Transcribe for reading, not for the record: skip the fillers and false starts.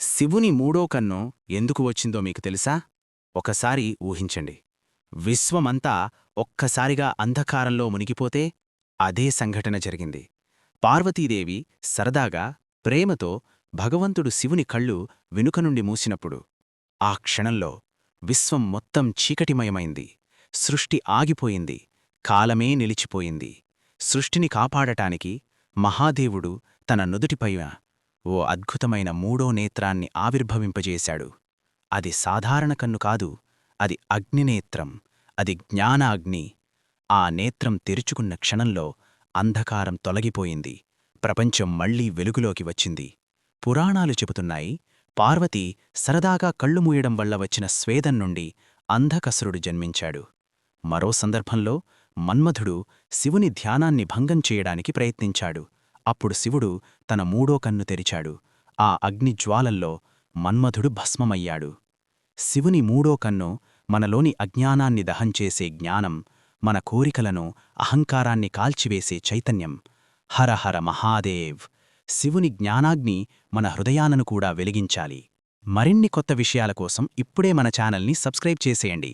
శివుని మూడో కన్ను ఎందుకు వచ్చిందో మీకు తెలుసా? ఒకసారి ఊహించండి. విశ్వమంతా ఒక్కసారిగా అంధకారంలో మునిగిపోతే అదే సంఘటన జరిగింది. పార్వతీదేవి సరదాగా, ప్రేమతో భగవంతుడు శివుని కళ్ళు వెనుక నుండి మూసినప్పుడు ఆ క్షణంలో విశ్వం మొత్తం చీకటిమయమైంది. సృష్టి ఆగిపోయింది. కాలమే నిలిచిపోయింది. సృష్టిని కాపాడటానికి మహాదేవుడు తన నుదుటిపైన ఓ అద్భుతమైన మూడో నేత్రాన్ని ఆవిర్భవింపజేశాడు. అది సాధారణ కన్ను కాదు, అది అగ్నినేత్రం, అది జ్ఞాన అగ్ని. ఆ నేత్రం తెరుచుకున్న క్షణంలో అంధకారం తొలగిపోయింది. ప్రపంచం మళ్లీ వెలుగులోకి వచ్చింది. పురాణాలు చెబుతున్నాయి, పార్వతి సరదాగా కళ్ళు మూయడం వల్ల వచ్చిన స్వేదం నుండి అంధకసురుడు జన్మించాడు. మరో సందర్భంలో మన్మథుడు శివుని ధ్యానాన్ని భంగం చేయడానికి ప్రయత్నించాడు. అప్పుడు శివుడు తన మూడో కన్ను తెరిచాడు. ఆ అగ్నిజ్వాలల్లో మన్మథుడు భస్మమయ్యాడు. శివుని మూడో కన్ను మనలోని అజ్ఞానాన్ని దహంచేసే జ్ఞానం, మన కోరికలను, అహంకారాన్ని కాల్చివేసే చైతన్యం. హర హర మహాదేవ్! శివుని జ్ఞానాగ్ని మన హృదయాలను కూడా వెలిగించాలి. మరిన్ని కొత్త విషయాల కోసం ఇప్పుడే మన ఛానల్ని సబ్స్క్రైబ్ చేసేయండి.